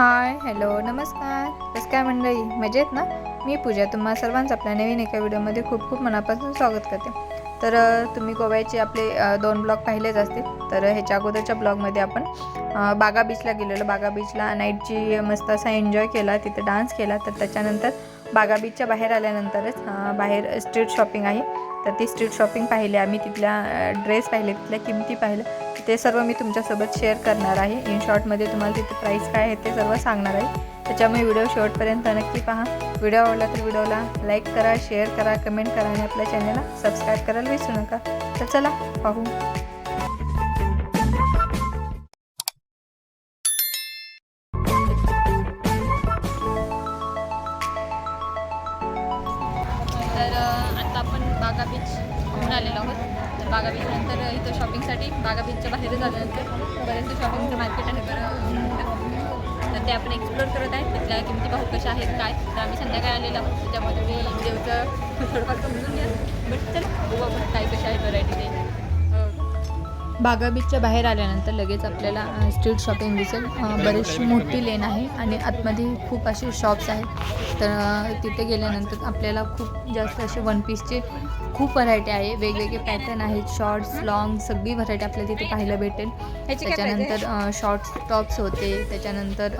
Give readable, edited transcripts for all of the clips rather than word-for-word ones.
हाय, hello, नमस्कार. कसं काय मंडळी, मजेत ना? मी पूजा तुम्हा सर्वांचं आपल्या नवीन एका व्हिडिओमध्ये खूप खूप मनापासून स्वागत करते. तर तुम्ही गोव्याचे आपले 2 ब्लॉग पाहिलेच असतील. तर ह्याच्या अगोदरच्या ब्लॉगमध्ये आपण बागा बीचला गेलेलो. बागा बीचला नाईटची मस्त असा एन्जॉय केला, तिथे डान्स केला. तर त्याच्यानंतर बागा बीचच्या बाहेर आल्यानंतरच बाहेर स्ट्रीट शॉपिंग आहे. तर ती स्ट्रीट शॉपिंग पाहिली आम्ही, तिथल्या ड्रेस पाहिले, तिथल्या किमती पाहिलं. ते सर्व मी तुमच्यासोबत शेअर करणार आहे. इन शॉर्टमध्ये तुम्हाला तिथे प्राईस काय आहे ते सर्व सांगणार आहे. त्याच्यामुळे व्हिडिओ शेवटपर्यंत नक्की पहा. व्हिडिओ आवडला तर व्हिडिओला लाईक करा, शेअर करा, कमेंट करा आणि आपल्या चॅनलला सबस्क्राईब करायला विसरू नका. तर चला पाहू. तर आता आपण बागा बीच घेऊन आलेलो आहोत. तर बागा बीच नंतर इथं शॉपिंगसाठी बागा बीचच्या बाहेर झाल्यानंतर बरेचसे शॉपिंगचं मार्केट आहे तर ते आपण एक्सप्लोर करत आहे. तिथल्या किमती पाहू कशा आहेत काय. तर आम्ही संध्याकाळी आलेलो आहोत, त्याच्यामध्ये मी व्हिडिओचं थोडंफार समजून घ्या. बट चल बघू आपण काय कशा आहे व्हरायटी ते. बागा बीचच्या बाहेर आल्यानंतर लगेच आपल्याला स्ट्रीट शॉपिंग दिसेल. बरीचशी मोठी लेन आहे आणि आतमध्ये खूप असे शॉप्स आहेत. तर तिथे गेल्यानंतर आपल्याला खूप जास्त असे वन पीसचे खूप व्हरायटी आहे. वेगवेगळे पॅटर्न आहेत, शॉर्ट्स लॉंग सगळी व्हरायटी आपल्याला तिथे पाहायला भेटेल. त्याच्यानंतर शॉर्ट्स टॉप्स होते. त्याच्यानंतर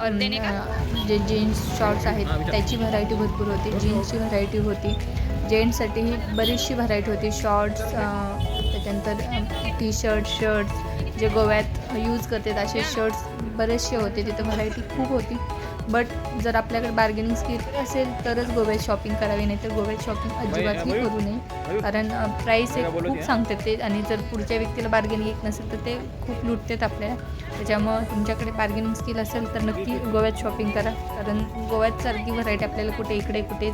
जे जीन्स शॉर्ट्स आहेत त्याची व्हरायटी भरपूर होती. जीन्सची व्हरायटी होती. जेंट्ससाठीही बरीचशी व्हरायटी होती. शॉर्ट्स, त्याच्यानंतर टी शर्ट्स जे गोव्यात यूज करतात असे शर्ट्स बरेचसे होते. तिथं व्हरायटी खूप होती. बट जर आपल्याकडे बार्गेनिंग स्किल असेल तरच गोव्यात शॉपिंग करावी, नाही तर गोव्यात शॉपिंग अजिबातही करू नये. कारण प्राईस एक खूप सांगतात ते, आणि जर पुढच्या व्यक्तीला बार्गेनिंग येत नसेल तर ते खूप लुटतात आपल्याला. त्याच्यामुळं तुमच्याकडे बार्गेनिंग स्किल असेल तर नक्की गोव्यात शॉपिंग करा. कारण गोव्यात सारखी व्हरायटी आपल्याला कुठे इकडे कुठे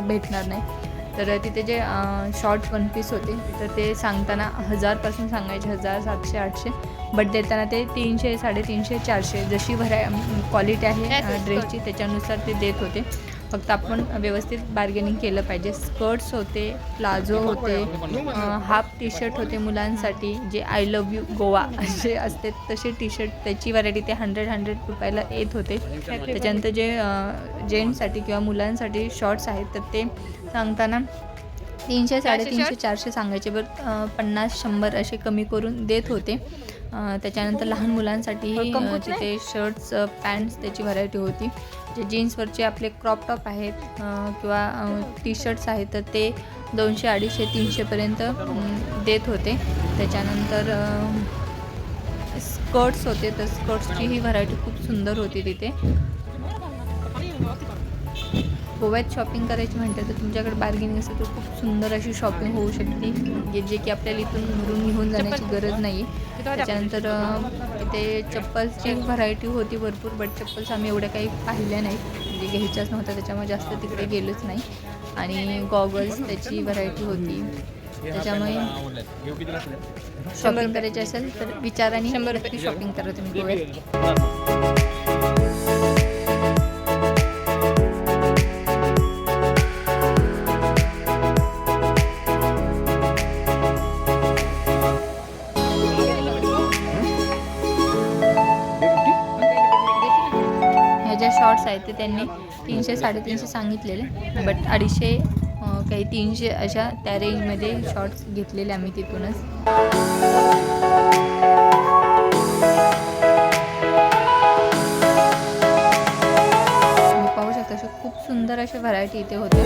भेटणार नाही. तर तिथे जे शॉर्ट वन पीस होते तर ते सांगताना 1000पासून सांगायचे, 1000, 700, 800. बट देताना ते 300, 350, 400 जशी क्वालिटी आहे ड्रेसची त्याच्यानुसार ते देत होते. फक्त आपण व्यवस्थित बार्गेनिंग केलं पाहिजे. स्कर्ट्स होते, प्लाझो होते, हाफ टी शर्ट होते मुलांसाठी जे आय लव्ह यू गोवा असे असते तसे टी शर्ट, त्याची व्हरायटी ते 100 रुपयाला येत होते. त्याच्यानंतर जे जेंट्ससाठी किंवा मुलांसाठी शॉर्ट्स आहेत तर ते सांगताना 300, 350, 400 सांगायचे. बरं 50-100 असे कमी करून देत होते. त्याच्यानंतर लहान मुलांसाठीही तिथे शर्ट्स पॅन्ट्स त्याची व्हरायटी होती. जे जीन्सवरचे आपले क्रॉप टॉप आहेत किंवा टी शर्ट्स आहेत तर ते 200, 250, 300पर्यंत देत होते. त्याच्यानंतर स्कर्ट्स होते तर स्कर्ट्सची ही व्हरायटी खूप सुंदर होती तिथे. गोव्यात शॉपिंग करायची म्हटलं तर तुमच्याकडे बार्गेनिंग असेल तर खूप सुंदर अशी शॉपिंग होऊ शकते, जे की आपल्याला इथून घरून घेऊन जाण्याची गरज नाही. त्याच्यानंतर तिथे चप्पलची व्हरायटी होती भरपूर. बट चप्पल्स आम्ही एवढ्या काही पाहिल्या नाहीत, म्हणजे घ्यायच्याच नव्हत्या, त्याच्यामुळे जास्त तिकडे गेलोच नाही. आणि गॉगल्स त्याची व्हरायटी होती. त्याच्यामुळे शॉपिंग करायची असेल तर विचाराने नक्की शॉपिंग करा तुम्ही गोव्यात. ज्या शॉर्ट्स आहेत ते त्यांनी 300, 350 सांगितलेले. बट 250 काही 300 अशा त्या रेंजमध्ये शॉर्ट्स घेतलेले आम्ही तिथूनच. तुम्ही पाहू शकता असे खूप सुंदर असे व्हरायटी इथे होते.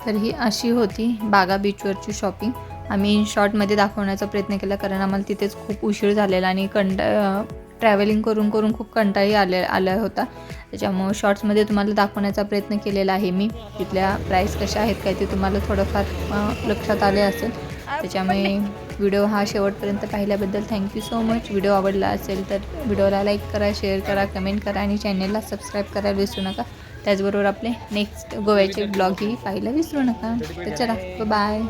तर ही अशी होती बागा बीचवरची शॉपिंग. आम्ही इन शॉर्टमध्ये दाखवण्याचा प्रयत्न केला कारण आम्हाला तिथेच खूप उशीर झालेला आणि ट्रॅव्हलिंग करून करून खूप कंटाळी आला होता. त्याच्यामुळे शॉर्ट्समध्ये तुम्हाला दाखवण्याचा प्रयत्न केलेला आहे मी. तिथल्या प्राईस कशा आहेत काय ते तुम्हाला थोडंफार लक्षात आले असेल. त्याच्यामुळे व्हिडिओ हा शेवटपर्यंत पाहिल्याबद्दल थँक्यू सो मच. व्हिडिओ आवडला असेल तर व्हिडिओला लाईक करा, शेअर करा, कमेंट करा आणि चॅनलला सबस्क्राईब करायला विसरू नका. त्याचबरोबर आपले नेक्स्ट गोव्याचे ब्लॉगही पाहायला विसरू नका. तर चला, बाय.